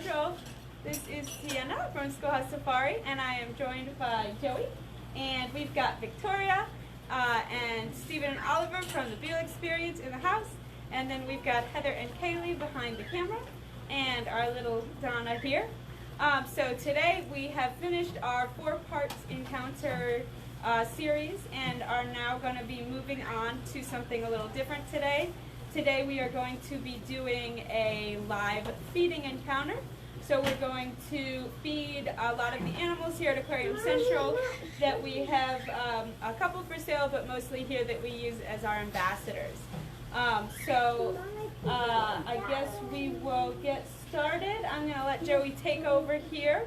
schedule. This is Sienna from Schoolhouse Safari, and I am joined by Joey. And we've got Victoria and Stephen and Oliver from the Beal Experience in the house. And then we've got Heather and Kaylee behind the camera, and our little Donna here. So today we have finished our 4-part encounter series and are now going to be moving on to something a little different today. Today we are going to be doing a live feeding encounter. So we're going to feed a lot of the animals here at Aquarium Central that we have a couple for sale, but mostly here that we use as our ambassadors. I guess we will get started. I'm going to let Joey take over here.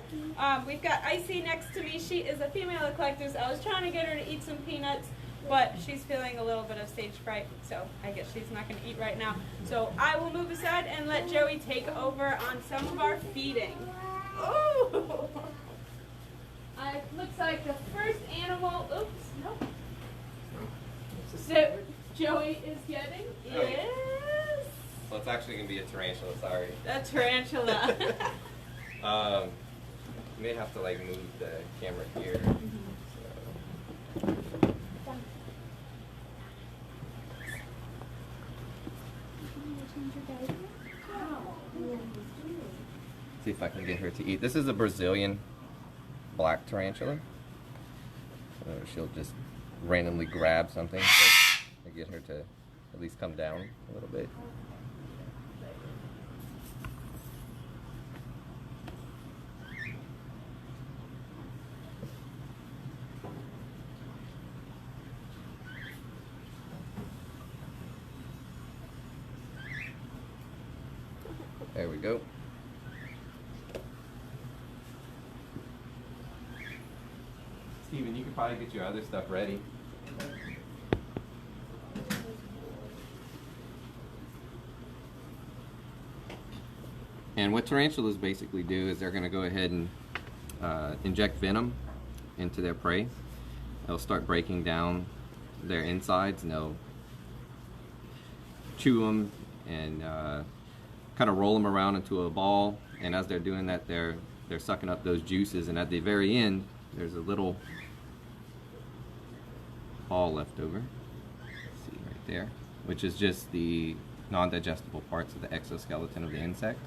We've got Icy next to me. She is a female of collectors. I was trying to get her to eat some peanuts, but she's feeling a little bit of stage fright, so I guess she's not going to eat right now. So I will move aside and let Joey take over on some of our feeding. Oh! It looks like the first animal, oops, nope. So Joey is getting is... So it's actually going to be a tarantula, sorry. A tarantula. You may have to like move the camera here. See if I can get her to eat. This is a Brazilian black tarantula. So she'll just randomly grab something to get her to at least come down a little bit. There we go. Steven, you can probably get your other stuff ready. And what tarantulas basically do is they're going to go ahead and inject venom into their prey. They'll start breaking down their insides and they'll chew them and kind of roll them around into a ball. And as they're doing that, they're sucking up those juices, and at the very end there's a little ball left over. Let's see right there, which is just the non-digestible parts of the exoskeleton of the insect.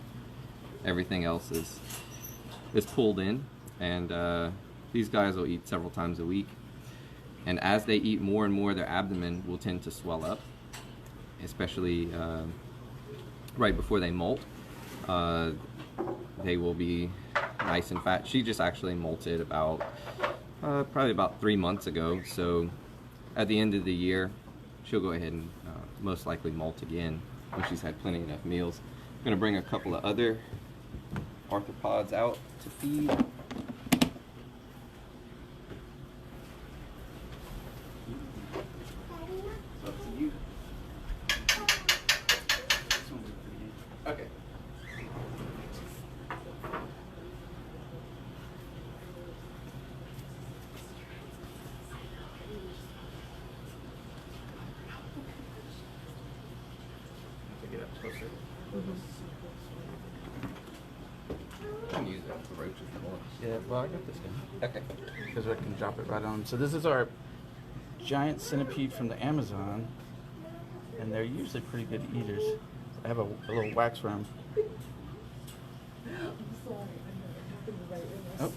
Everything else is pulled in, and these guys will eat several times a week. And as they eat more and more, their abdomen will tend to swell up, especially right before they molt. They will be nice and fat. She just actually molted about probably about 3 months ago, so at the end of the year she'll go ahead and most likely molt again when she's had plenty enough meals. I'm going to bring a couple of other arthropods out to feed. Okay. Get up closer. You can use that for roach if you want. Yeah, well, I got this guy. Okay. Because I can drop it right on. So this is our giant centipede from the Amazon, and they're usually pretty good eaters. I have a little wax worm. Oh.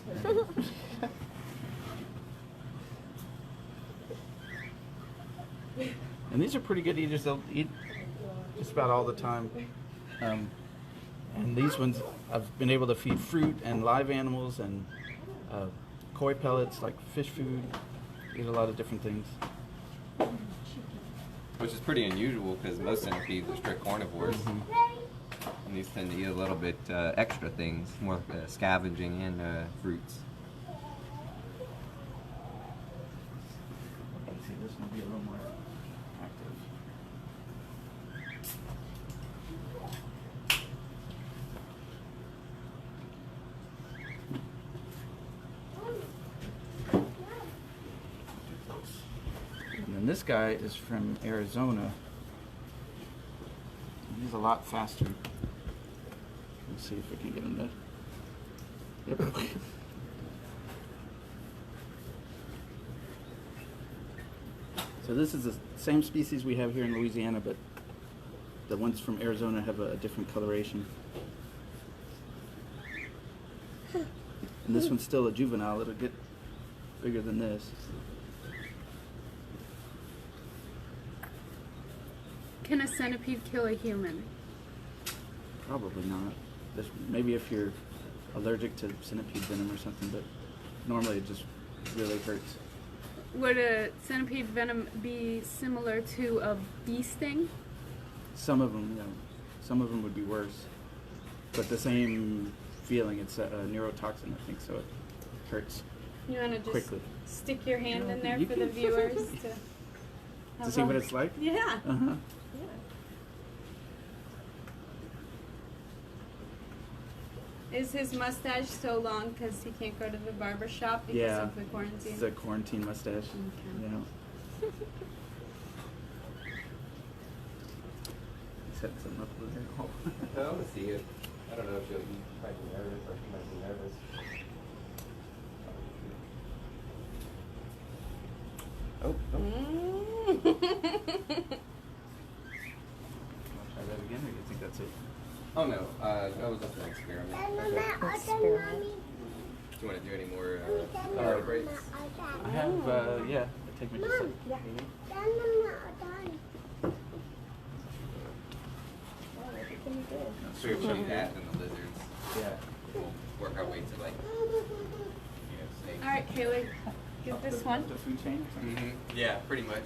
And these are pretty good eaters. They'll eat just about all the time. And these ones, I've been able to feed fruit and live animals and koi pellets like fish food. Eat a lot of different things. Which is pretty unusual because most centipedes are strict carnivores. And these tend to eat a little bit extra things, more scavenging and fruits. See, this one will be a little more active. And then this guy is from Arizona. He's a lot faster. Let's see if we can get him to. Yep. So this is the same species we have here in Louisiana, but the ones from Arizona have a different coloration. And this one's still a juvenile. It'll get bigger than this. Can a centipede kill a human? Probably not. Maybe if you're allergic to centipede venom or something, but normally it just really hurts. Would a centipede venom be similar to a bee sting? Some of them, some of them would be worse, but the same feeling. It's a neurotoxin, I think, so it hurts You want to just quickly. stick your hand in there You for the can- viewers To see what it's like? Yeah. Uh-huh. Is his mustache so long because he can't go to the barber shop because Yeah. of the quarantine? It's a quarantine mustache. Okay. Yeah. Set something up over there. Oh. I want to see it. I don't know if you might be nervous or she might be nervous. Oh, oh. Try that again, or do you think that's it? Oh no, that was just an experiment. Experiment. Do you want to do any more breaks? I have, yeah. It'll take me just a second. So we've shown that and the lizards. Yeah. We'll work our way to like, snakes. All right, Kaylee, get this one. The food chain? Yeah, pretty much.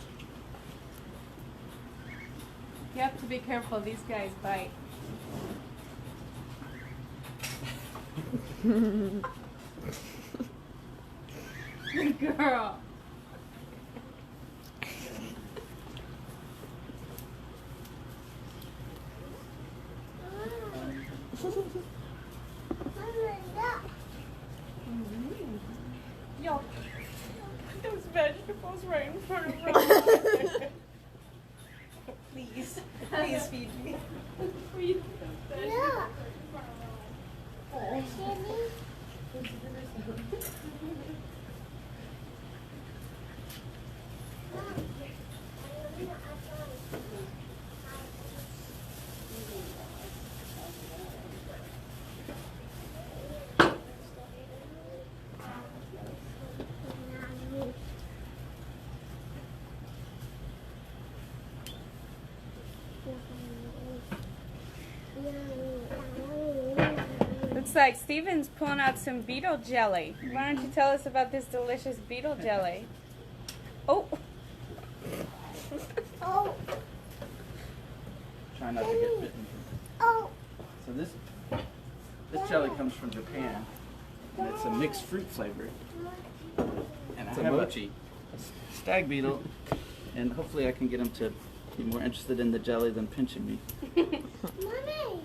You have to be careful. These guys bite. Good girl. Yo, those vegetables right in front of us. Please, please feed me. Feed those vegetables right in front of us. Looks like Steven's pulling out some beetle jelly. Why don't you tell us about this delicious beetle jelly? Oh! Oh, Try not to get bitten. oh, So this jelly comes from Japan, and it's a mixed fruit flavor. And It's I a have mochi. a stag beetle, and hopefully I can get him to be more interested in the jelly than pinching me. mommy.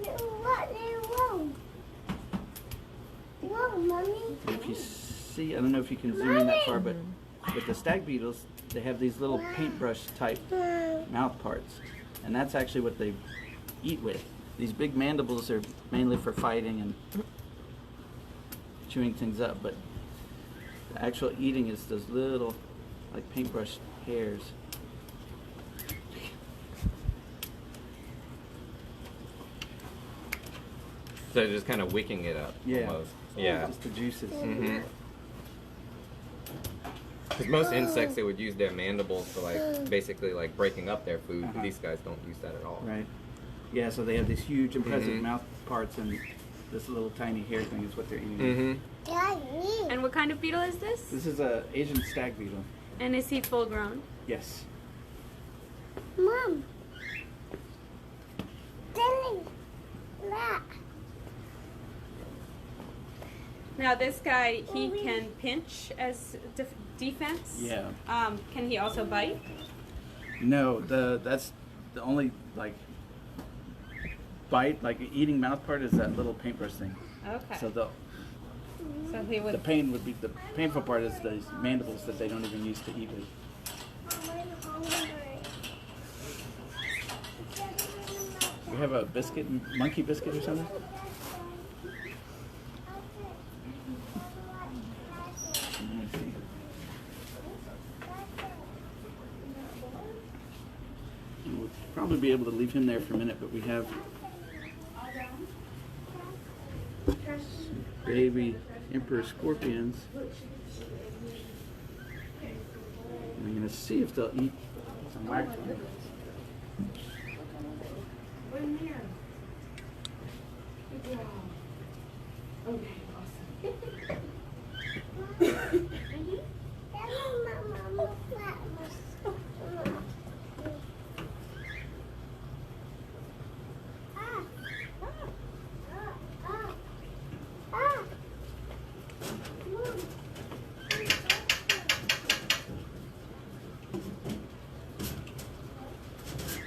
What? Whoa. Whoa, mommy. If you see, I don't know if you can zoom in that far, but with the stag beetles, they have these little paintbrush type mouth parts, and that's actually what they eat with. These big mandibles are mainly for fighting and chewing things up, but the actual eating is those little, like paintbrush hairs. So just kind of wicking it up. Yeah. Almost. Yeah. Just the juices. Mm-hmm. Because most insects, they would use their mandibles for like basically like breaking up their food. Uh-huh. These guys don't use that at all. Right. Yeah, so they have these huge, impressive Mhm. mouth parts, and this little tiny hair thing is what they're eating. Mm-hmm. Daddy. And what kind of beetle is this? This is a Asian stag beetle. And is he full grown? Yes. Mom. Daddy. Look. Now this guy, he can pinch as defense. Yeah. Can he also bite? No, that's the only like bite, like eating mouth part is that little paintbrush thing. Okay. So So he the would. pain would be the painful part is the mandibles that they don't even use to eat with. I'm hungry. We have a biscuit, monkey biscuit or something? Let me see. We'll probably be able to leave him there for a minute, but we have baby emperor scorpions. I'm going to see if they'll eat some wax.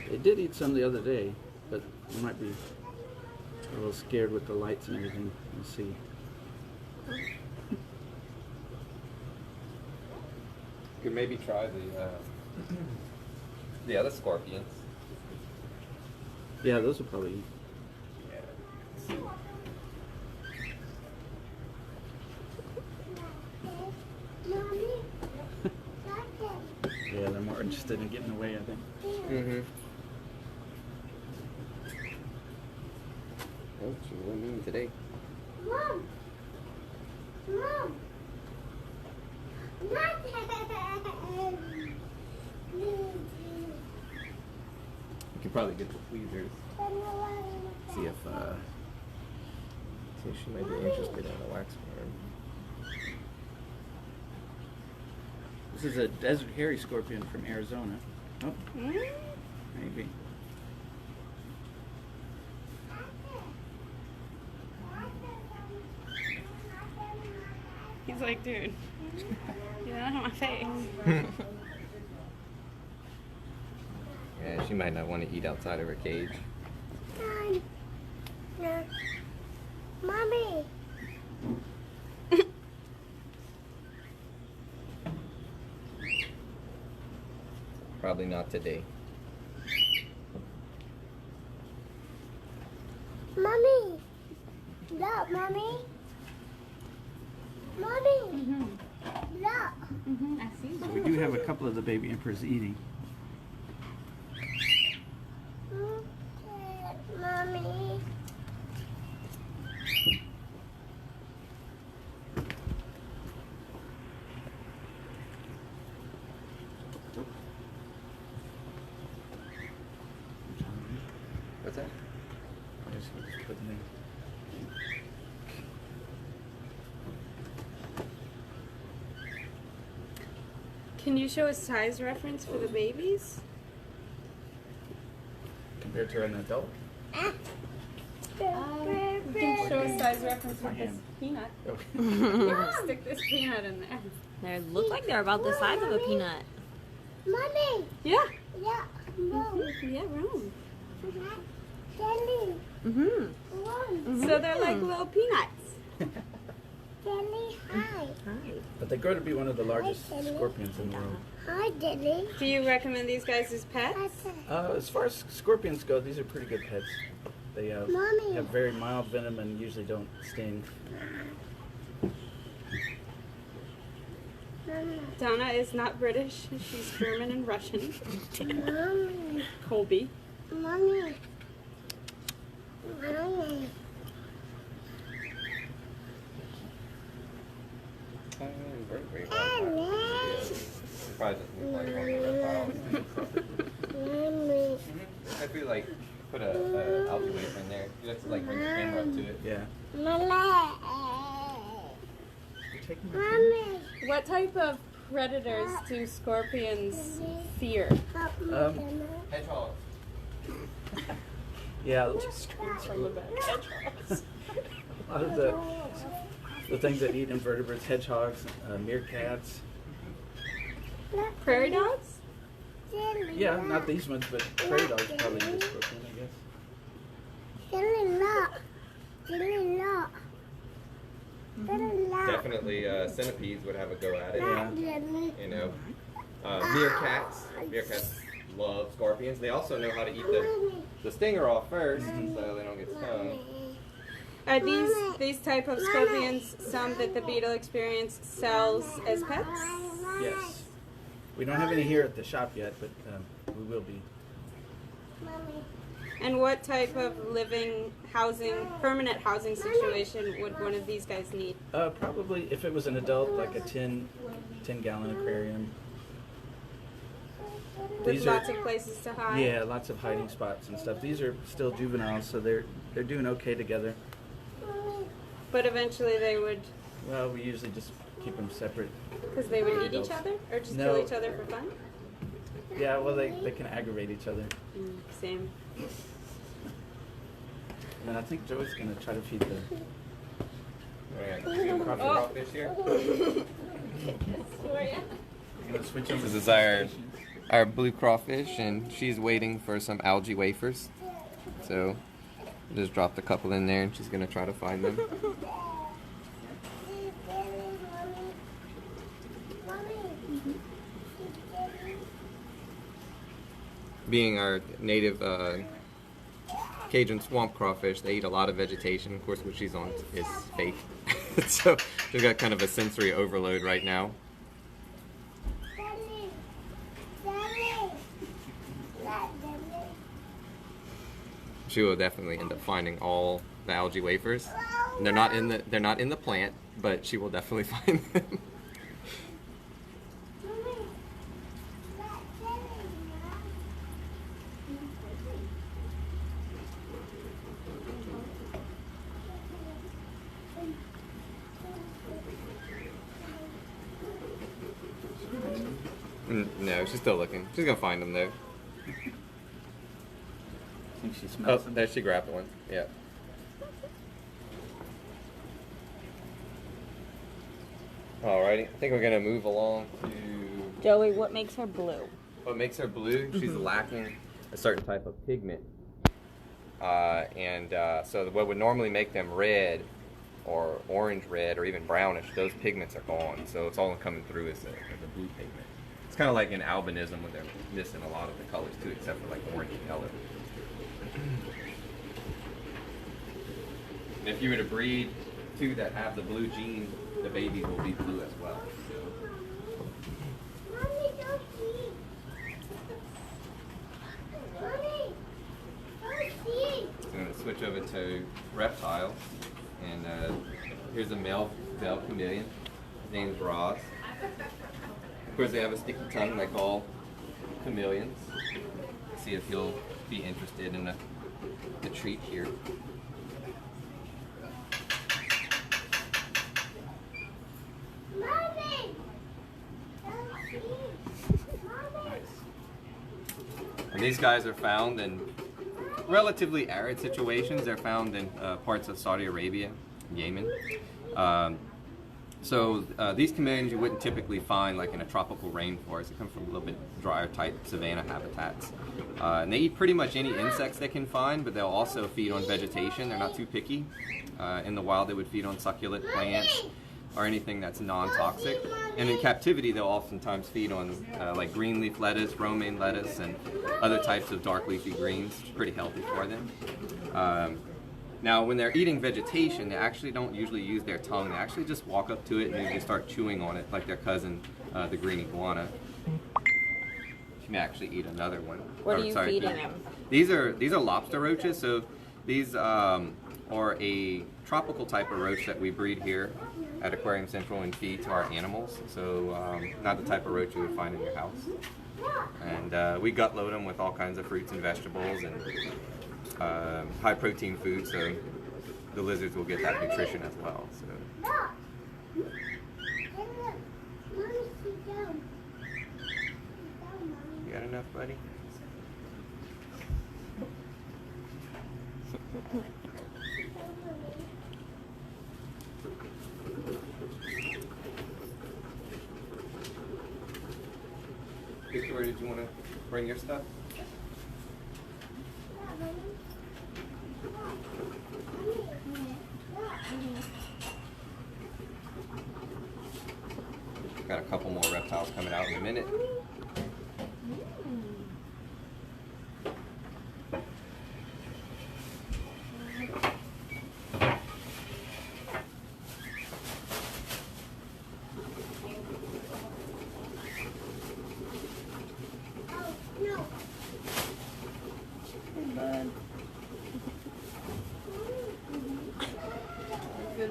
They did eat some the other day, but they might be a little scared with the lights and everything. We'll see. You could maybe try the other scorpions. Yeah, those will probably eat. Yeah, they're more interested in getting away, I think. Mm-hmm. Oh, she's really mean today. Mom! Mom! You could probably get the tweezers. See if she might be interested in a wax worm. This is a desert hairy scorpion from Arizona. Oh, maybe. He's like, dude, get out of my face. Yeah, she might not want to eat outside of her cage. No. Mommy! Probably not today. Mommy! Look, Mommy! Mommy! Look! I see. So we do have a couple of the baby emperors eating. Mommy! What's that? Just put them in. Can you show a size reference for the babies? Compared to an adult. We can show a size reference with this peanut. Stick this peanut in there. They look like they're about the size of a peanut. Mommy! Yeah. Yeah, Mom. Yeah, round. Jelly! Mm-hmm. Mom! So they're like little peanuts. Jelly, hi! But they grow to be one of the largest scorpions in the world. Hi, Jelly. Do you recommend these guys as pets? As far as scorpions go, these are pretty good pets. They Mommy. have very mild venom and usually don't sting. Mama. Donna is not British. She's German and Russian. Mommy. Colby. Mommy. Mommy. Very Mommy. Probably just look like one of the reptiles. Mommy. I feel like put a altimeter in there. You have to like bring the camera up to it. Yeah. Mama. Mommy. What type of predators do scorpions fear? Hedgehog. Yeah. From the back. A lot of the things that eat invertebrates, hedgehogs, meerkats. Prairie dogs? Yeah, not these ones, but prairie dogs probably eat a scorpion, I guess. Jelly, look. Jelly, look. Jelly, look. Definitely centipedes would have a go at it. Yeah. Jelly. You know, meerkats. Meerkats love scorpions. They also know how to eat the the stinger off first so they don't get stung. Are these type of scorpions some that the Beetle Experience sells as pets? Yes. We don't have any here at the shop yet, but we will be. And what type of living housing, permanent housing situation would one of these guys need? Probably if it was an adult, like a 10-gallon aquarium. With These lots are, of places to hide? yeah, lots of hiding spots and stuff. These are still juveniles, so they're doing okay together. But eventually they would, Well, we usually just keep them separate. because they would eat each other? Or just No. kill each other for fun? Yeah, well, they can aggravate each other. Same. And I think Joey's gonna try to feed the. Crawfish here. You're gonna switch over. This is our blue crawfish, and she's waiting for some algae wafers. So just dropped a couple in there, and she's gonna try to find them. Being our native Cajun swamp crawfish, they eat a lot of vegetation. Of course, what she's on is fake. So they've got kind of a sensory overload right now. She will definitely end up finding all the algae wafers. And they're not in the plant, but she will definitely find them. No, she's still looking. She's gonna find them though. I think she Oh, smells them. there she grabbed one. Yeah. Alrighty, I think we're gonna move along to Joey, what makes her blue? what makes her blue. She's lacking a certain type of pigment, so what would normally make them red, or orange red, or even brownish, those pigments are gone. So it's all coming through as a blue pigment. It's kind of like in albinism when they're missing a lot of the colors too, except for like orange and yellow. And if you were to breed two that have the blue gene, the babies will be blue as well. So I'm going to switch over to reptiles, and here's a male bell chameleon. His name's Roz. Of course, they have a sticky tongue like all chameleons. Let's see if he'll be interested in the treat here. And these guys are found in relatively arid situations. They're found in parts of Saudi Arabia, Yemen. These chameleons you wouldn't typically find like in a tropical rainforest. They come from a little bit drier type savanna habitats. And they eat pretty much any insects they can find, but they'll also feed on vegetation. They're not too picky. In the wild they would feed on succulent plants or anything that's non-toxic. And in captivity they'll oftentimes feed on like green leaf lettuce, romaine lettuce, and other types of dark leafy greens, which is pretty healthy for them. Now, when they're eating vegetation, they actually don't usually use their tongue. They actually just walk up to it and they start chewing on it like their cousin, the green iguana. She may actually eat another one. What are you feeding them? These are lobster roaches. So these are a tropical type of roach that we breed here at Aquarium Central and feed to our animals. So not the type of roach you would find in your house. And we gut load them with all kinds of fruits and vegetables and high protein food, so the lizards will get that nutrition as well. So. You got enough, buddy? Victoria, did you want to bring your stuff? Got a couple more reptiles coming out in a minute.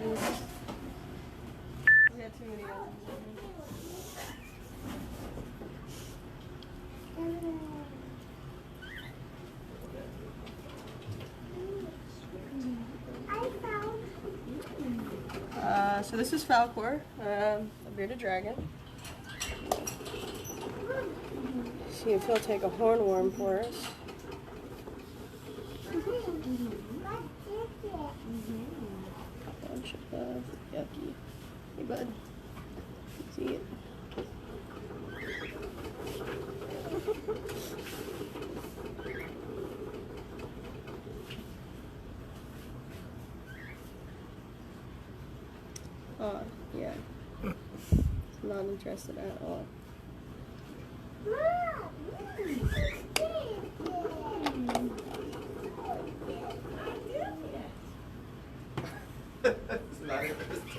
We had too many others. So this is Falcor, a bearded dragon. See if he'll take a hornworm for us. Bunch of yucky. Hey bud, see it? Oh, yeah. Not interested at all.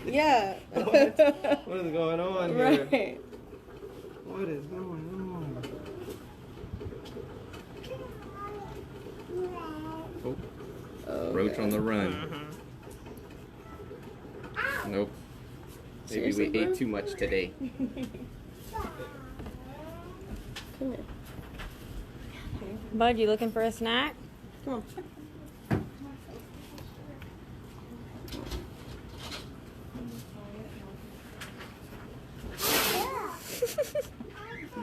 Yeah. What is going on here? Right. What is going on? Oh, Oh, roach God. on the run. Nope. Maybe Seriously, we ate bro? too much today. Come here. Bud, you looking for a snack? Come on.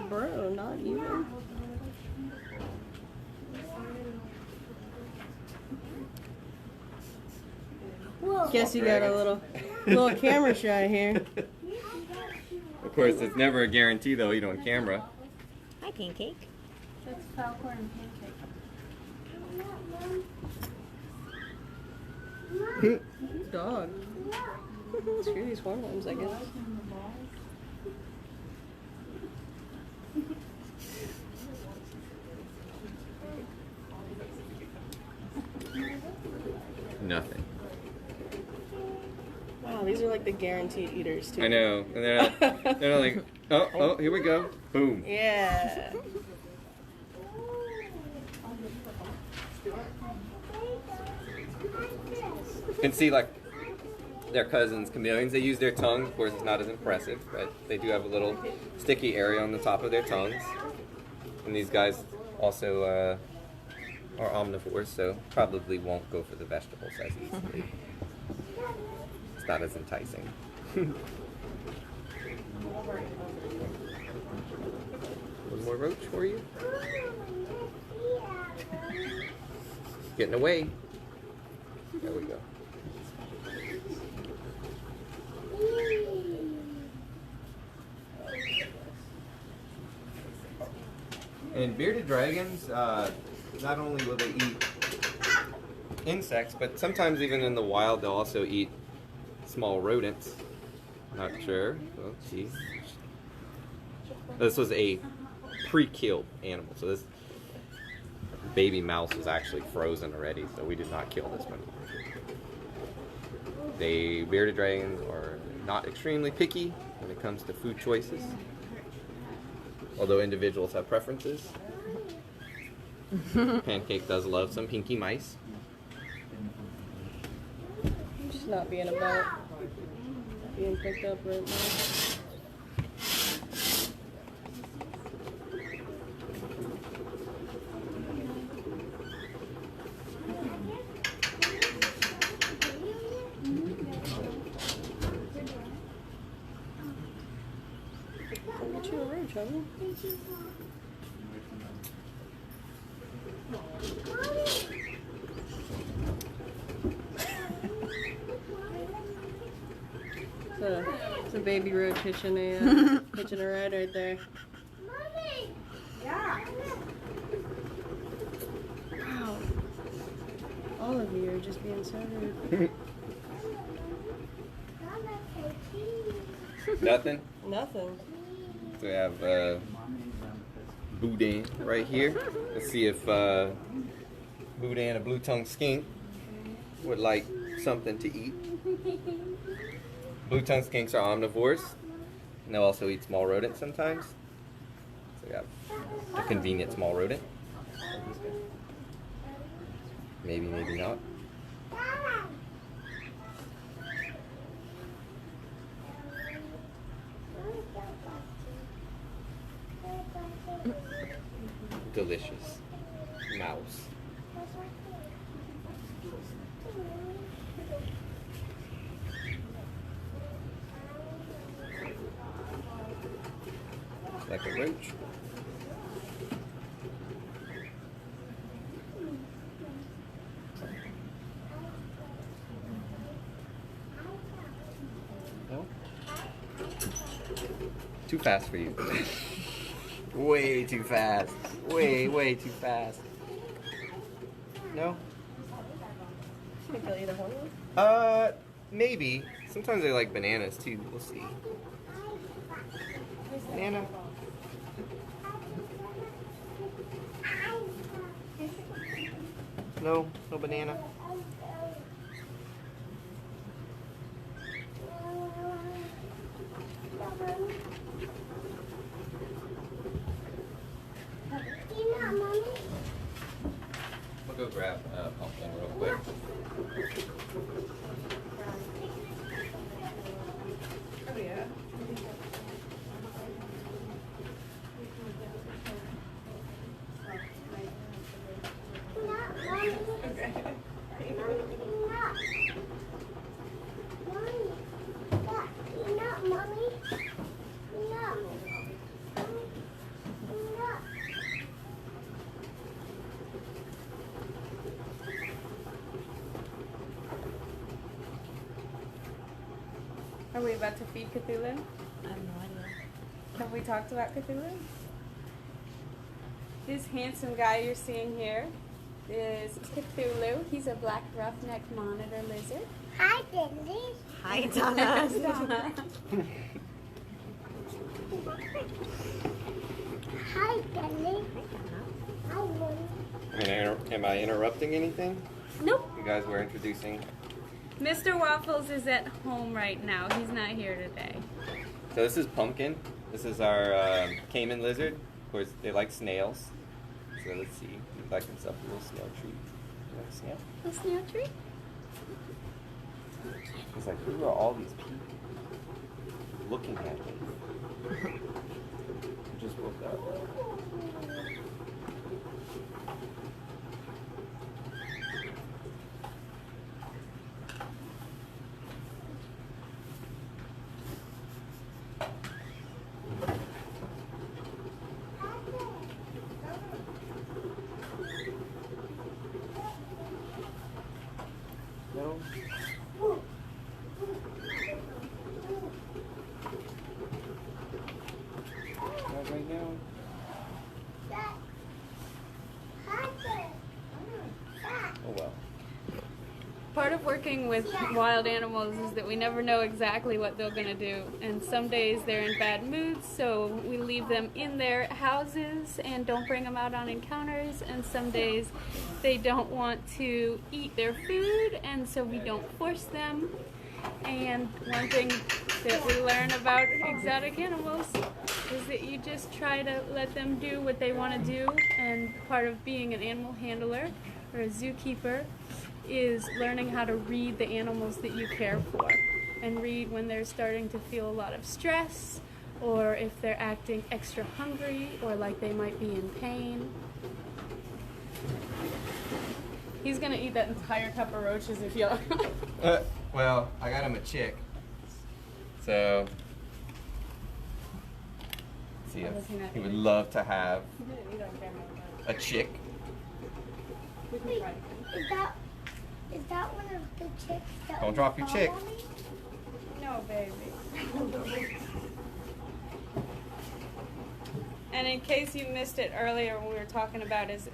Bro, not even. Guess you got a little camera shy here. Of course, it's never a guarantee though, you know, on camera. Hi, Pancake. That's Falcor and Pancake. Dog. Screw these hormones, I guess. Nothing. Wow, these are like the guaranteed eaters too. I know. And they're not like, oh, here we go. Boom. Yeah. And see, like, their cousins, chameleons, they use their tongue. Of course, it's not as impressive, but they do have a little sticky area on the top of their tongues. And these guys also are omnivores, so probably won't go for the vegetables as easily. It's not as enticing. One more roach for you. Getting away. There we go. And bearded dragons, not only will they eat insects, but sometimes even in the wild they'll also eat small rodents. Not sure. Well, see. This was a pre-killed animal, so this baby mouse was actually frozen already, so we did not kill this one. Bearded dragons are not extremely picky when it comes to food choices, although individuals have preferences. Pancake does love some pinky mice. Just not being about being picked up right now. I'll get you a roach, honey. It's a baby roach hitching a ride right there. Yeah. Wow. All of you are just being so rude. Nothing. Nothing. So we have Boudin right here. Let's see if Boudin, a blue-tongued skink, would like something to eat. Blue-tongued skinks are omnivores, and they'll also eat small rodents sometimes. So we have a convenient small rodent. Maybe, maybe not. delicious. Mouse. Like a roach. No? Too fast for you. Way too fast. Way too fast. No? Think they'll eat a whole one? Maybe. Sometimes they like bananas too. We'll see. Banana. No, no banana. Peanut, Mommy. We'll go grab pumpkin real quick. Oh yeah. Peanut, Mommy. Okay. Peanut. Mommy. Peanut, Mommy. Peanut. Peanut. Are we about to feed Cthulhu? I have no idea. Have we talked about Cthulhu? This handsome guy you're seeing here is Cthulhu. He's a black roughneck monitor lizard. Hi, Daddy. Hi, Donna. Donna. Hi, Daddy. Hi, Mommy. Am I interrupting anything? Nope. You guys were introducing. Mr. Waffles is at home right now. He's not here today. So this is Pumpkin. This is our caiman lizard. Of course, they like snails. So let's see. He'd like himself a little snail treat. You like a snail? A snail tree? He's like, who are all these people looking at me? I just woke up. No. Not right now. Oh well. Part of working with wild animals is that we never know exactly what they're going to do. And some days they're in bad moods, so we leave them in their houses and don't bring them out on encounters. And some days they don't want to eat their food, and so we don't force them. And one thing that we learn about exotic animals is that you just try to let them do what they want to do. And part of being an animal handler or a zookeeper is learning how to read the animals that you care for and read when they're starting to feel a lot of stress, or if they're acting extra hungry or like they might be in pain. He's gonna eat that entire cup of roaches if you Well, I got him a chick. So, let's see if he would love to have a chick. Is that one of the chicks that Don't drop your chick. follow me? No, baby. And in case you missed it earlier when we were talking about is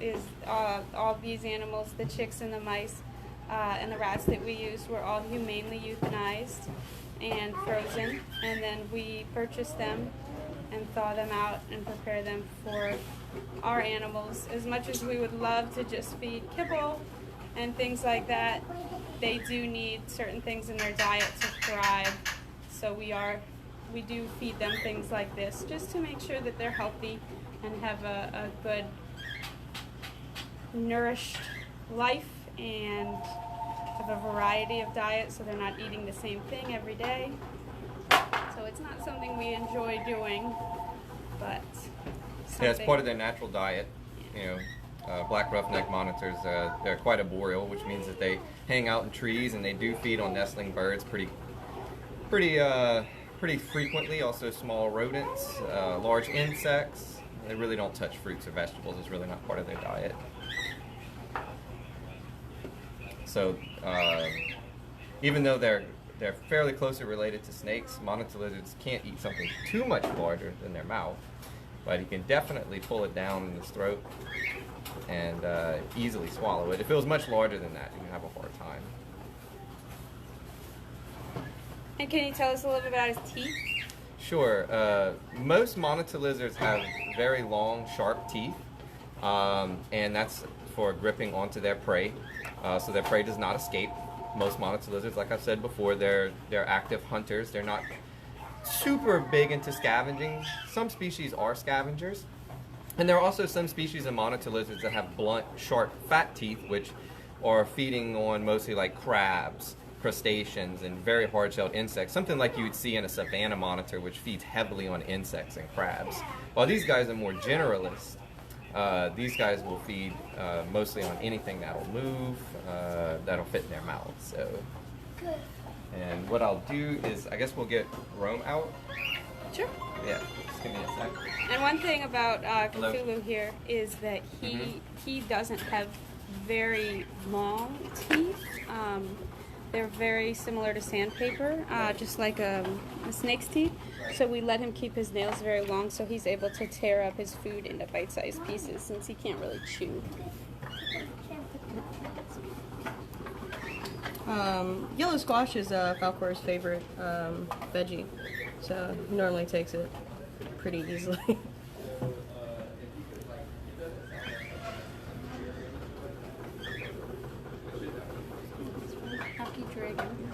all these animals, the chicks and the mice and the rats that we used were all humanely euthanized and frozen, and then we purchase them and thaw them out and prepare them for our animals. As much as we would love to just feed kibble and things like that, they do need certain things in their diet to thrive. So we do feed them things like this just to make sure that they're healthy and have a good nourished life and have a variety of diet so they're not eating the same thing every day. So it's not something we enjoy doing, but Yeah, it's something- part of their natural diet. black roughneck monitors, they're quite arboreal, which means that they hang out in trees and they do feed on nestling birds pretty frequently. Also small rodents, large insects. They really don't touch fruits or vegetables. It's really not part of their diet. So even though they're fairly closely related to snakes, monitor lizards can't eat something too much larger than their mouth, but he can definitely pull it down in his throat and easily swallow it. If it was much larger than that, you can have a hard time. And can you tell us a little bit about his teeth? Sure. Most monitor lizards have very long, sharp teeth, and that's for gripping onto their prey, so their prey does not escape. Most monitor lizards, like I've said before, they're active hunters. They're not super big into scavenging. Some species are scavengers. And there are also some species of monitor lizards that have blunt, sharp, fat teeth, which are feeding on mostly like crabs, crustaceans, and very hard-shelled insects, something like you would see in a savanna monitor, which feeds heavily on insects and crabs. While these guys are more generalist, these guys will feed mostly on anything that'll move, that'll fit in their mouths. So, and what I'll do is, I guess we'll get Rome out. Sure. Yeah, just give me a sec. And one thing about Hello. Cthulhu here is that he doesn't have very long teeth. They're very similar to sandpaper, just like a snake's teeth. So we let him keep his nails very long so he's able to tear up his food into bite-sized pieces since he can't really chew. Yellow squash is Falcor's favorite veggie, so he normally takes it pretty easily. Hockey dragon.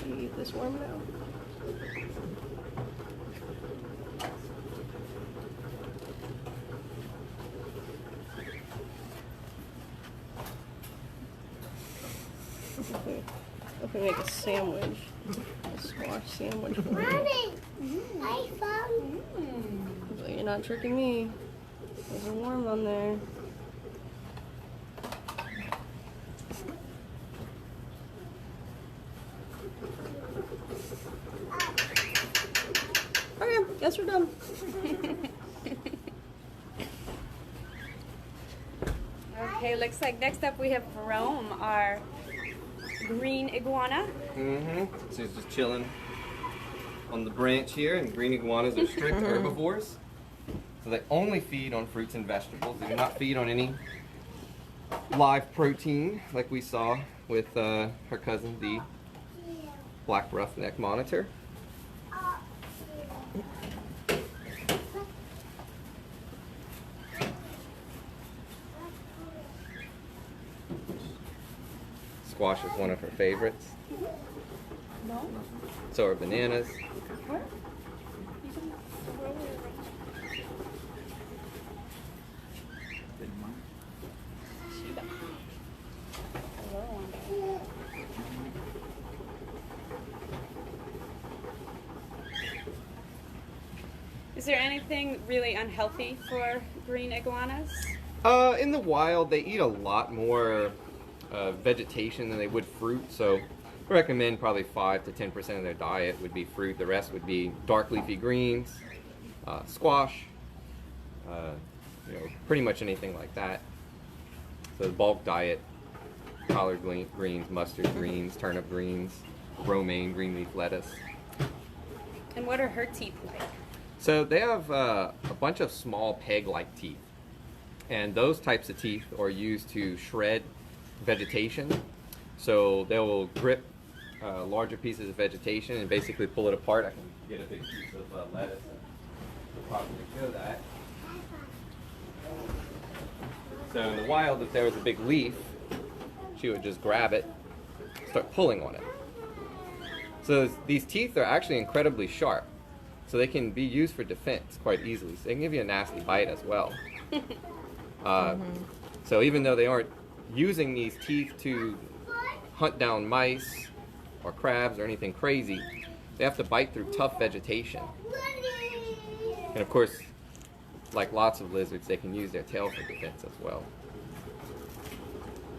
You eat this worm now? If we make a sandwich, a squash sandwich for you. Mommy, I found. But you're not tricking me. There's a worm on there. Okay, guess we're done. Okay, looks like next up we have Rome, our green iguana. So he's just chilling on the branch here, and green iguanas are strict herbivores. So they only feed on fruits and vegetables. They do not feed on any live protein like we saw with her cousin, the black roughneck monitor. Squash is one of her favorites. So are bananas. Is there anything really unhealthy for green iguanas? In the wild, they eat a lot more vegetation than they would fruit, so I recommend probably 5 to 10% of their diet would be fruit. The rest would be dark leafy greens, squash, pretty much anything like that. So the bulk diet, collard greens, mustard greens, turnip greens, romaine, green leaf lettuce. And what are her teeth like? So they have a bunch of small peg-like teeth, and those types of teeth are used to shred vegetation. So they will grip larger pieces of vegetation and basically pull it apart. I can get a big piece of lettuce and probably show that. So in the wild, if there was a big leaf, she would just grab it, start pulling on it. So these teeth are actually incredibly sharp. so they can be used for defense quite easily. So they can give you a nasty bite as well. So even though they aren't using these teeth to hunt down mice or crabs or anything crazy, they have to bite through tough vegetation. And of course, like lots of lizards, they can use their tail for defense as well,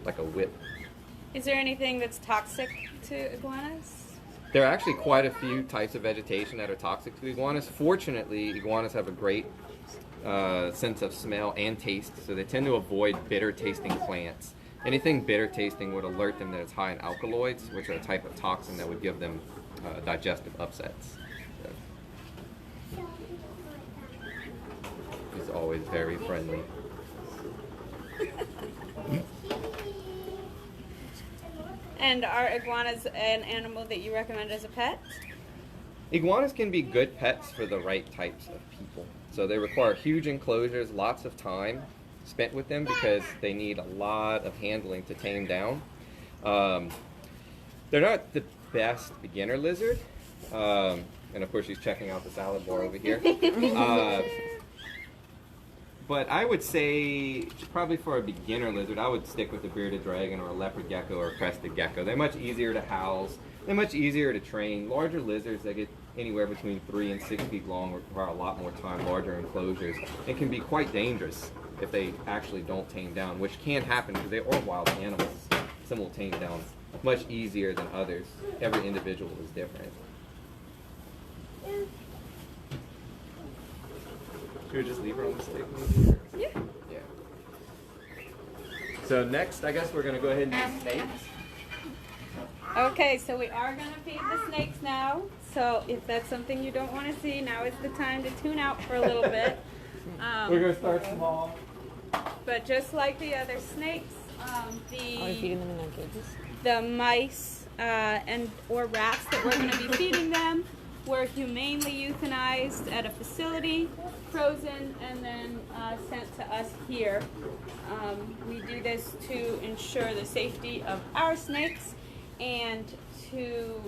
like a whip. Is there anything that's toxic to iguanas? There are actually quite a few types of vegetation that are toxic to iguanas. Fortunately, iguanas have a great sense of smell and taste, so they tend to avoid bitter tasting plants. Anything bitter tasting would alert them that it's high in alkaloids, which are a type of toxin that would give them digestive upsets. So. He's always very friendly. And are iguanas an animal that you recommend as a pet? Iguanas can be good pets for the right types of people. So they require huge enclosures, lots of time spent with them because they need a lot of handling to tame down. They're not the best beginner lizard. And of course she's checking out the salad bar over here. But I would say, probably for a beginner lizard, I would stick with a bearded dragon or a leopard gecko or a crested gecko. They're much easier to house. They're much easier to train. Larger lizards that get anywhere between 3 and 6 feet long require a lot more time, larger enclosures, and can be quite dangerous if they actually don't tame down, which can happen because they are wild animals. Some will tame down much easier than others. Every individual is different. Should we just leave her on the stick maybe? Yeah. Yeah. So next, I guess we're going to go ahead and do snakes. Okay, so we are going to feed the snakes now. So if that's something you don't want to see, now is the time to tune out for a little bit. We're going to start small. But just like the other snakes, Are you feeding them in their cages? the mice and or rats that we're going to be feeding them were humanely euthanized at a facility, frozen, and then sent to us here. We do this to ensure the safety of our snakes and to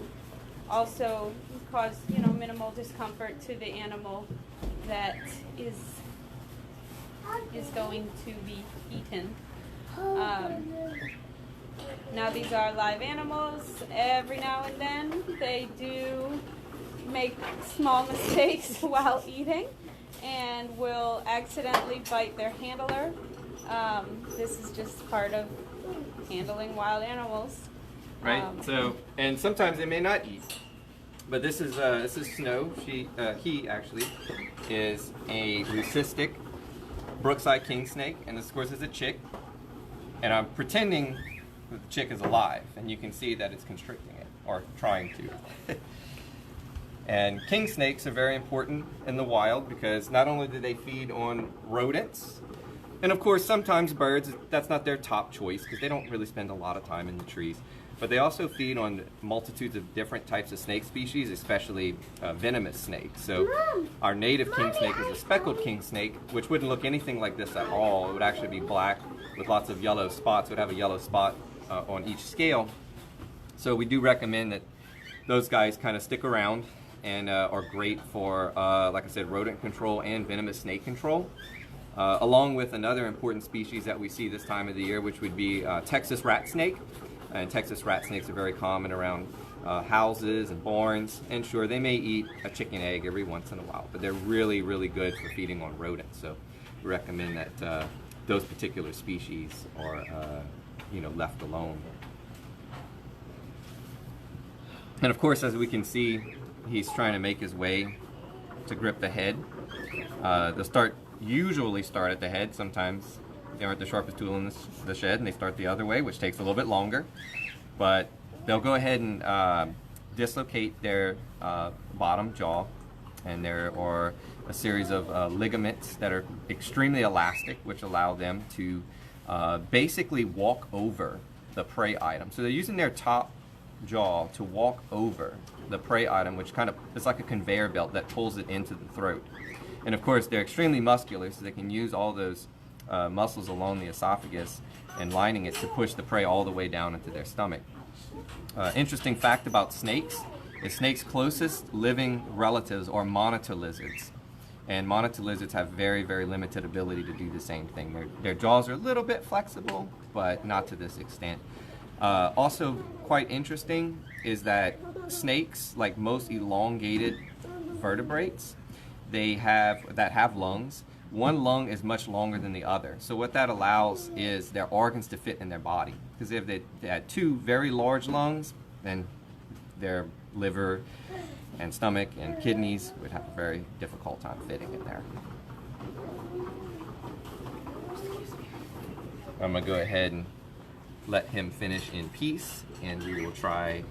also cause, minimal discomfort to the animal that is going to be eaten. Now these are live animals. Every now and then they do make small mistakes while eating and will accidentally bite their handler. This is just part of handling wild animals. Right. And sometimes they may not eat. But this is Snow. He actually is a leucistic Brookside king snake, and this of course is a chick. And I'm pretending that the chick is alive, and you can see that it's constricting it or trying to. And king snakes are very important in the wild because not only do they feed on rodents, and of course sometimes birds, that's not their top choice because they don't really spend a lot of time in the trees, but they also feed on multitudes of different types of snake species, especially venomous snakes. So our native king snake is a speckled king snake, which wouldn't look anything like this at all. It would actually be black with lots of yellow spots. It would have a yellow spot on each scale. So we do recommend that those guys kind of stick around and are great for, like I said, rodent control and venomous snake control, along with another important species that we see this time of the year, which would be Texas rat snake. And Texas rat snakes are very common around houses and barns. And sure, they may eat a chicken egg every once in a while, but they're really, really good for feeding on rodents. So we recommend that those particular species are, left alone. And of course, as we can see, he's trying to make his way to grip the head. They'll usually start at the head. Sometimes they aren't the sharpest tool in the shed, and they start the other way, which takes a little bit longer. But they'll go ahead and dislocate their bottom jaw, and there are a series of ligaments that are extremely elastic, which allow them to basically walk over the prey item. So they're using their top jaw to walk over the prey item, which kind of is like a conveyor belt that pulls it into the throat. And of course, they're extremely muscular, so they can use all those muscles along the esophagus and lining it to push the prey all the way down into their stomach. Interesting fact about snakes The snake's closest living relatives are monitor lizards. And monitor lizards have very, very limited ability to do the same thing. Their jaws are a little bit flexible, but not to this extent. Also quite interesting is that snakes, like most elongated vertebrates, that have lungs, one lung is much longer than the other. So what that allows is their organs to fit in their body. Because if they had two very large lungs, then their liver and stomach and kidneys would have a very difficult time fitting in there. I'm going to go ahead and let him finish in peace, and we will try,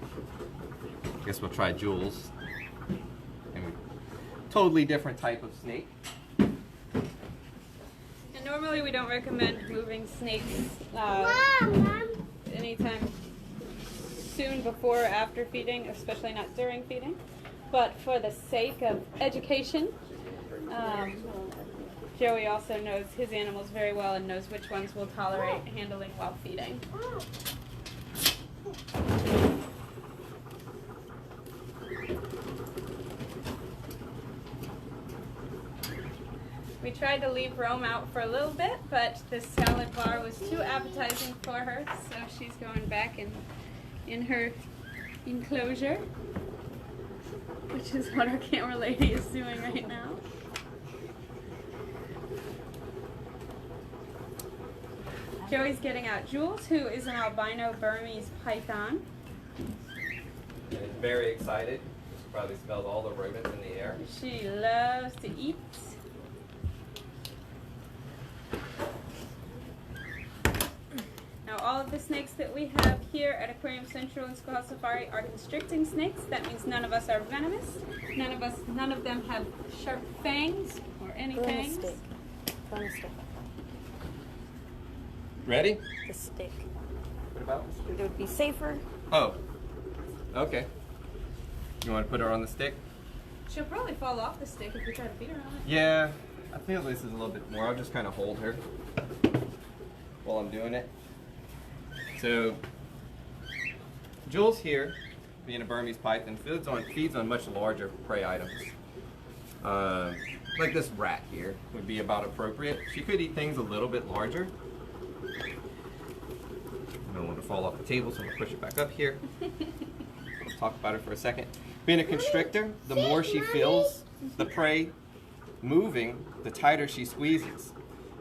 I guess we'll try Jules. And totally different type of snake. And normally we don't recommend moving snakes anytime soon before or after feeding, especially not during feeding. But for the sake of education, Joey also knows his animals very well and knows which ones will tolerate handling while feeding. We tried to leave Rome out for a little bit, but the salad bar was too appetizing for her, so she's going back in her enclosure, which is what our camera lady is doing right now. Joey's getting out Jules, who is an albino Burmese python. Very excited. She probably smelled all the rodents in the air. She loves to eat. Now, all of the snakes that we have here at Aquarium Central and Schoolhouse Safari are constricting snakes. That means none of us are venomous. None of them have sharp fangs or any fangs. Burn a stick. Ready? The stick. What about? It would be safer. Oh, okay. You want to put her on the stick? She'll probably fall off the stick if we try to feed her on it. Yeah, I feel this is a little bit more. I'll just kind of hold her while I'm doing it. So, Jules here, being a Burmese python, feeds on much larger prey items. Like this rat here would be about appropriate. She could eat things a little bit larger. I don't want to fall off the table, so I'm going to push it back up here. Let's talk about it for a second. Being a constrictor, the more she feels the prey moving, the tighter she squeezes.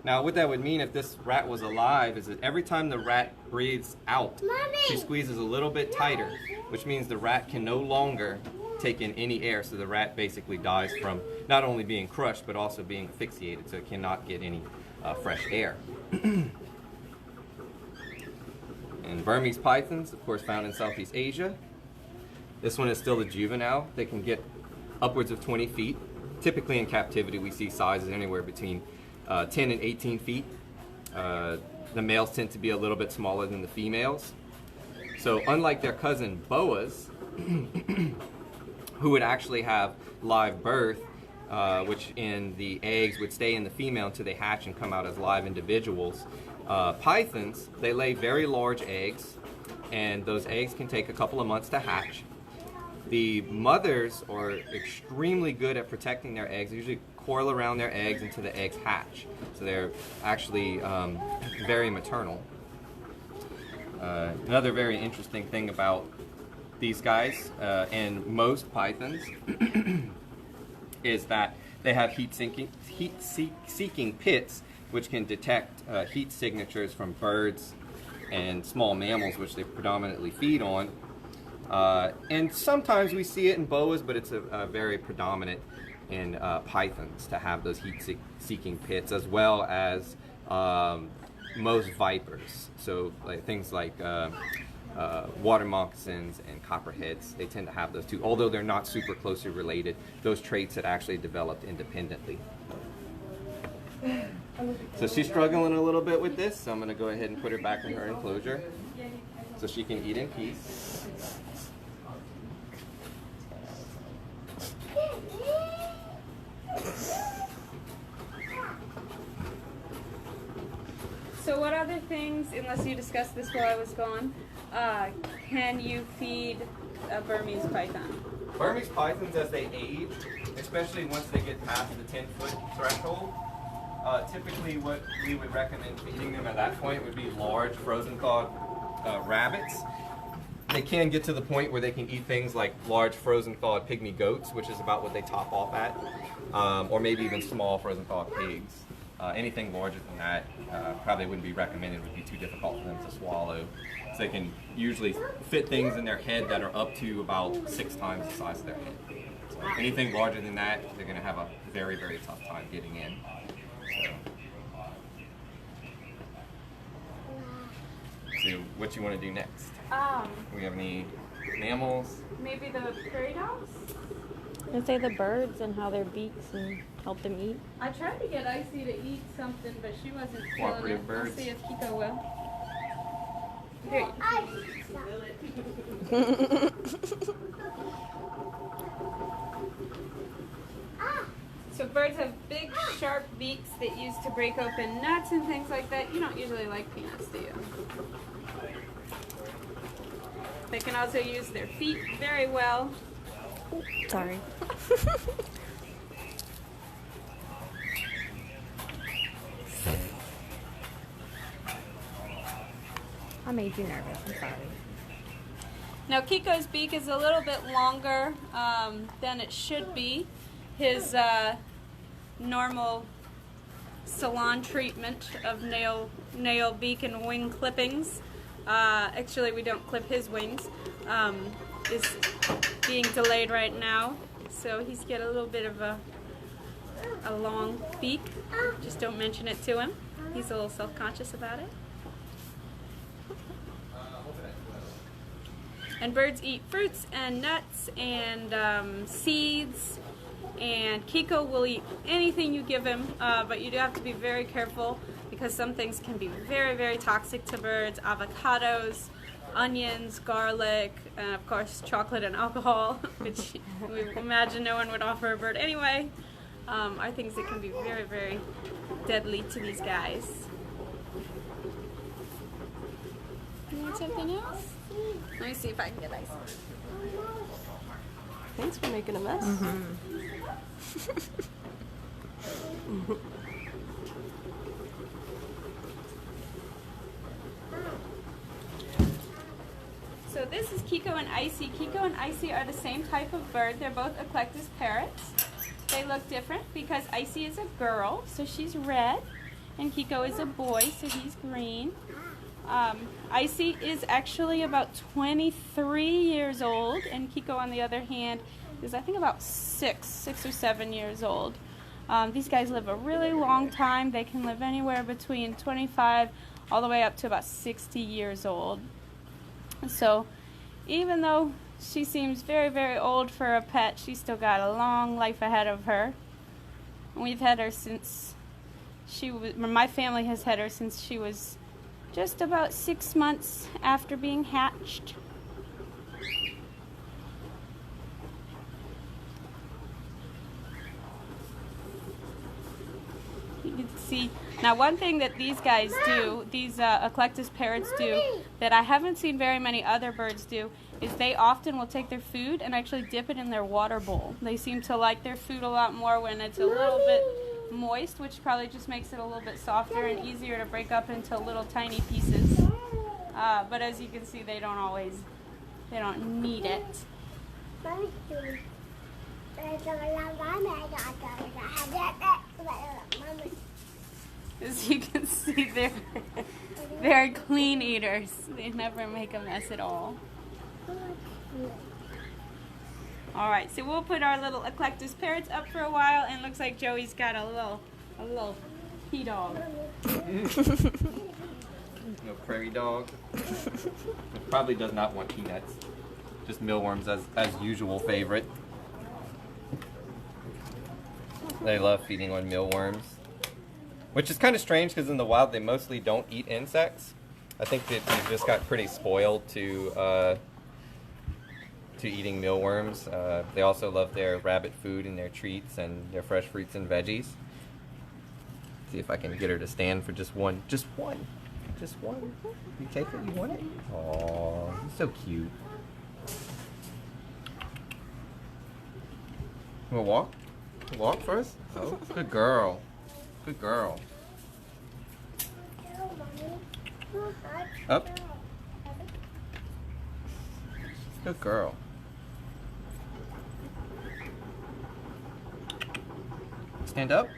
Now, what that would mean if this rat was alive is that every time the rat breathes out, she squeezes a little bit tighter, which means the rat can no longer take in any air, so the rat basically dies from not only being crushed, but also being asphyxiated, so it cannot get any fresh air. And Burmese pythons, of course, found in Southeast Asia. This one is still a juvenile. They can get upwards of 20 feet. Typically in captivity, we see sizes anywhere between 10 and 18 feet. The males tend to be a little bit smaller than the females. So unlike their cousin boas, who would actually have live birth, which in the eggs would stay in the female until they hatch and come out as live individuals, pythons, they lay very large eggs, and those eggs can take a couple of months to hatch. The mothers are extremely good at protecting their eggs. They usually coil around their eggs until the eggs hatch. So they're actually very maternal. Another very interesting thing about these guys and most pythons is that they have heat-seeking pits, which can detect heat signatures from birds and small mammals, which they predominantly feed on. And sometimes we see it in boas, but it's a very predominant in pythons to have those heat-seeking pits, as well as most vipers. So things like water moccasins and copperheads, they tend to have those too. Although they're not super closely related, those traits had actually developed independently. So she's struggling a little bit with this, so I'm going to go ahead and put her back in her enclosure so she can eat in peace. So what other things, unless you discussed this while I was gone, can you feed a Burmese python? Burmese pythons, as they age, especially once they get past the 10-foot threshold, typically what we would recommend feeding them at that point would be large frozen thawed rabbits. They can get to the point where they can eat things like large frozen thawed pygmy goats, which is about what they top off at, or maybe even small frozen thawed pigs. Anything larger than that probably wouldn't be recommended, would be too difficult for them to swallow. So they can usually fit things in their head that are up to about 6 times the size of their head. So anything larger than that, they're going to have a very, very tough time getting in. So what you want to do next? Do we have any mammals? Maybe the prairie dogs? And say the birds and how their beaks and help them eat. I tried to get Icy to eat something, but she wasn't feeling Cooperative it. birds. We'll see if Kiko will. Here. So birds have big, sharp beaks that use to break open nuts and things like that. You don't usually like peanuts, do you? They can also use their feet very well. Sorry. I made you nervous. I'm sorry. Now Kiko's beak is a little bit longer than it should be. His normal salon treatment of nail, beak, and wing clippings, actually we don't clip his wings, is being delayed right now. So he's got a little bit of a long beak. Just don't mention it to him. He's a little self-conscious about it. And birds eat fruits and nuts and seeds, and Kiko will eat anything you give him, but you do have to be very careful because some things can be very, very toxic to birds. Avocados, onions, garlic, and of course chocolate and alcohol, which we imagine no one would offer a bird anyway, are things that can be very, very deadly to these guys. You want something else? Let me see if I can get ice. Thanks for making a mess. So this is Kiko and Icy. Kiko and Icy are the same type of bird. They're both Eclectus parrots. They look different because Icy is a girl, so she's red, and Kiko is a boy, so he's green. Icy is actually about 23 years old, and Kiko, on the other hand, is I think about 6 or 7 years old. These guys live a really long time. They can live anywhere between 25 all the way up to about 60 years old. So even though she seems very, very old for a pet, she's still got a long life ahead of her. We've had her since my family has had her since she was just about 6 months after being hatched. You can see, now one thing that these guys do, these Eclectus parrots do, that I haven't seen very many other birds do, is they often will take their food and actually dip it in their water bowl. They seem to like their food a lot more when it's a little bit moist, which probably just makes it a little bit softer and easier to break up into little tiny pieces. But as you can see, they don't need it. As you can see, they're clean eaters. They never make a mess at all. Alright, so we'll put our little Eclectus parrots up for a while, and looks like Joey's got a little pea dog. No prairie dog. It probably does not want peanuts. Just mealworms as usual favorite. They love feeding on mealworms. Which is kind of strange because in the wild they mostly don't eat insects. I think that they've just got pretty spoiled to eating mealworms. They also love their rabbit food and their treats and their fresh fruits and veggies. See if I can get her to stand for just one. Just one. You take it? You want it? Aww, he's so cute. You wanna walk? Walk first? Oh, good girl. Good girl. Up. Good girl. Stand up.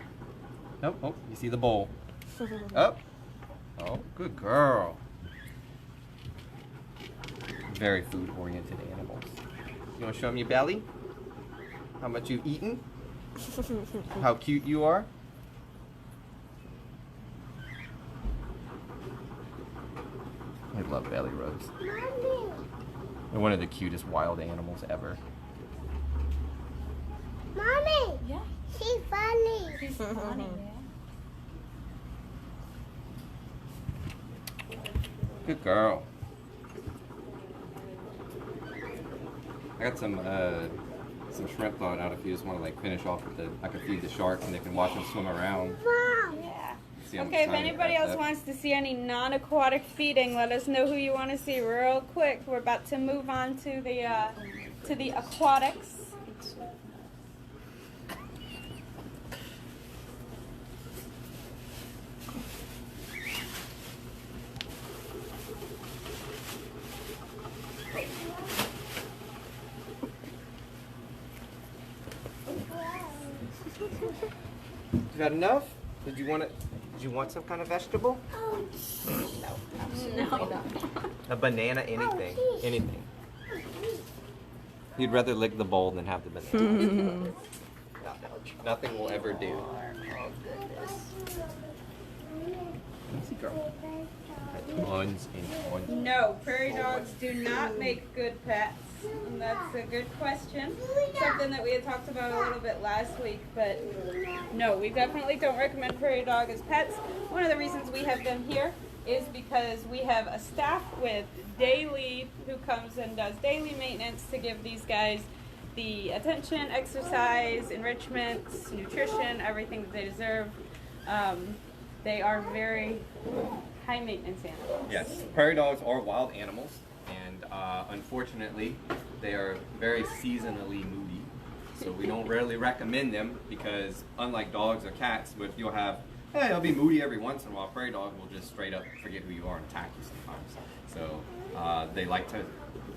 Nope. Oh, you see the bowl. Up. Oh, good girl. Very food-oriented animals. You want to show them your belly? How much you've eaten? How cute you are? I love belly rubs. Mommy. They're one of the cutest wild animals ever. Mommy. Yeah. She's funny. She's funny, yeah. Good girl. I got some shrimp thawed out if you just want to like finish off with the. I could feed the sharks and they can watch them swim around. Mom. Yeah. See how much Okay, if time they anybody got else left. wants to see any non-aquatic feeding, let us know who you want to see real quick. We're about to move on to the aquatics. You got enough? Did you want it? Did you want some kind of vegetable? No. A banana? Anything? Anything? You'd rather lick the bowl than have the banana. Nothing will ever do. Easy girl. Tons and tons. No, prairie dogs do not make good pets. And that's a good question. Something that we had talked about a little bit last week, but no, we definitely don't recommend prairie dog as pets. One of the reasons we have them here is because we have a staff with daily who comes and does daily maintenance to give these guys the attention, exercise, enrichment, nutrition, everything that they deserve. They are very high maintenance animals. Yes, prairie dogs are wild animals, and unfortunately, they are very seasonally moody. So we don't rarely recommend them because, unlike dogs or cats, which you'll have, hey, they'll be moody every once in a while. Prairie dog will just straight up forget who you are and attack you sometimes. So they like to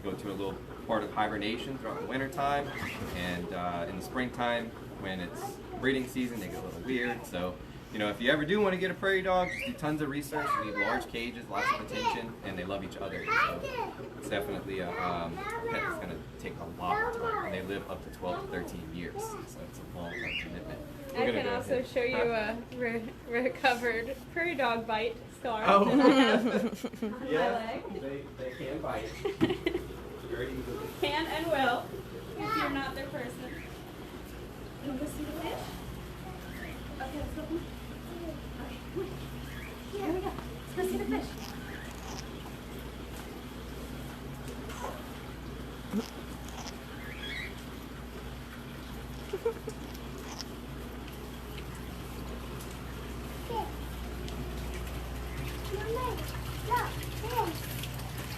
go to a little part of hibernation throughout the winter time, and in the springtime, when it's breeding season, they get a little weird. So, you know, if you ever do want to get a prairie dog, just do tons of research. You need large cages, lots of attention, and they love each other. So it's definitely a pet that's going to take a lot of time. And they live up to 12 to 13 years, so it's a long time commitment. We're I gonna can go also ahead. show you a recovered prairie dog bite scar Oh. that I have on my Yes, leg. they can bite very easily. Can and will, if you're not their person. You want to see the fish? Okay, let's go. Okay, come on. Here we go. Let's go see the fish.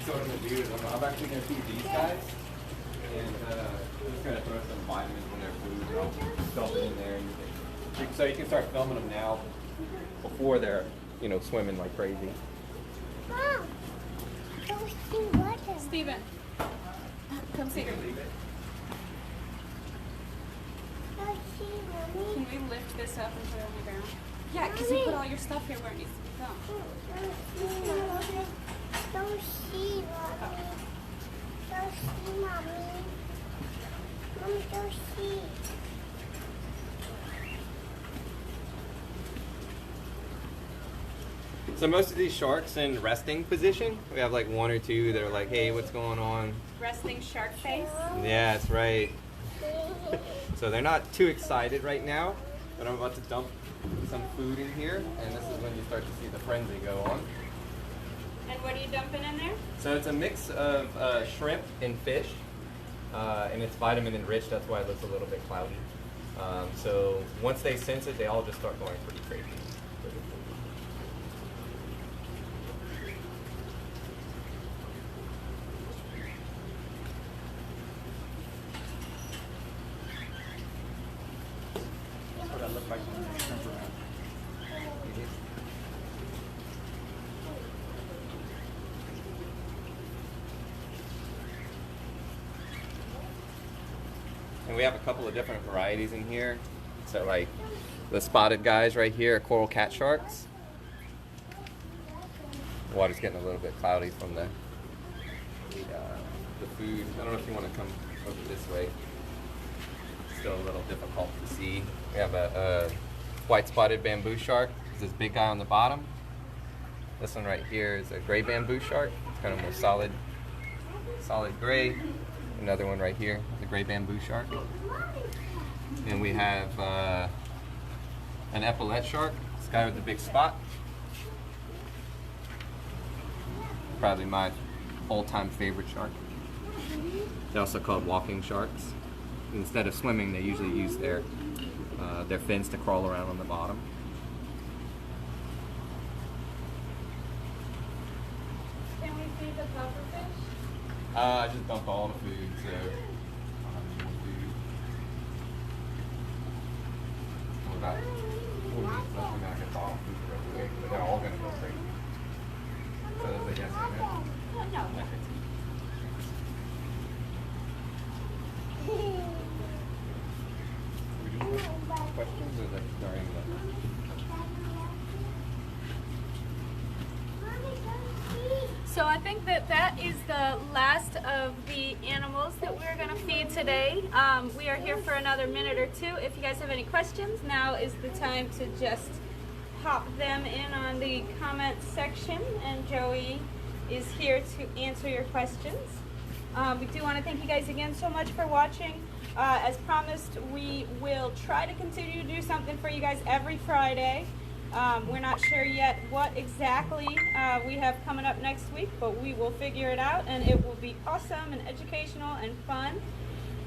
So what I'm going to do is I'm actually going to feed these guys, and I'm just going to throw some vitamins in their food, and I'll dump it in there. And so you can start filming them now before they're, you know, swimming like crazy. Mom. Don't see water. Steven, come see. Don't see mommy. Can we lift this up and put it on the ground? Yeah, because you put all your stuff here where it needs to be filmed. Don't see mommy. Don't see mommy. Mommy, don't see. So most of these sharks in resting position, we have like one or two that are like, hey, what's going on? Resting shark face. Yeah, that's right. So they're not too excited right now, but I'm about to dump some food in here, and this is when you start to see the frenzy go on. And what are you dumping in there? So it's a mix of shrimp and fish, and it's vitamin enriched. That's why it looks a little bit cloudy. So once they sense it, they all just start going pretty crazy. And we have a couple of different varieties in here. So like the spotted guys right here are coral cat sharks. The water's getting a little bit cloudy from the food. I don't know if you want to come over this way. It's still a little difficult to see. We have a white spotted bamboo shark. There's this big guy on the bottom. This one right here is a gray bamboo shark. It's kind of more solid gray. Another one right here, the gray bamboo shark. And we have an epaulet shark. This guy with the big spot. Probably my all-time favorite shark. They're also called walking sharks. Instead of swimming, they usually use their fins to crawl around on the bottom. Can we see the pufferfish? I just dumped all the food, so I don't have any more food. What about we'll just let them out and get all the food real quick, but they're all gonna go crazy. So that's a yes and no. No. We do questions or like during the So I think that is the last of the animals that we're going to feed today. We are here for another minute or two. If you guys have any questions, now is the time to just pop them in on the comments section, and Joey is here to answer your questions. We do want to thank you guys again so much for watching. As promised, we will try to continue to do something for you guys every Friday. We're not sure yet what exactly we have coming up next week, but we will figure it out, and it will be awesome and educational and fun.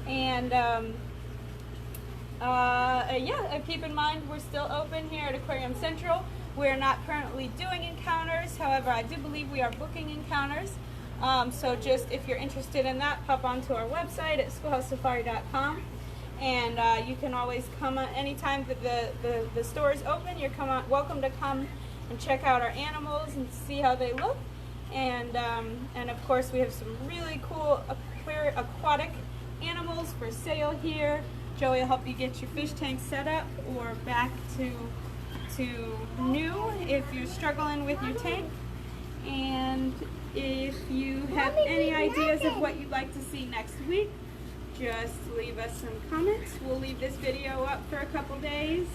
And keep in mind we're still open here at Aquarium Central. We're not currently doing encounters, however I do believe we are booking encounters. So just if you're interested in that, pop onto our website at schoolhousesafari.com. And you can always come anytime that the store is open. You're welcome to come and check out our animals and see how they look. And of course we have some really cool aquatic animals for sale here. Joey will help you get your fish tank set up or back to new if you're struggling with your tank. And if you have any ideas of what you'd like to see next week, just leave us some comments. We'll leave this video up for a couple days,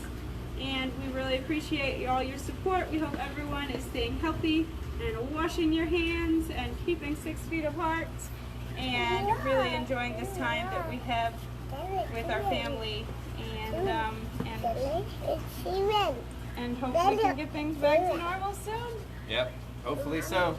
and we really appreciate all your support. We hope everyone is staying healthy and washing your hands and keeping 6 feet apart and really enjoying this time that we have with our family, and hopefully we can get things back to normal soon. Yep, hopefully so.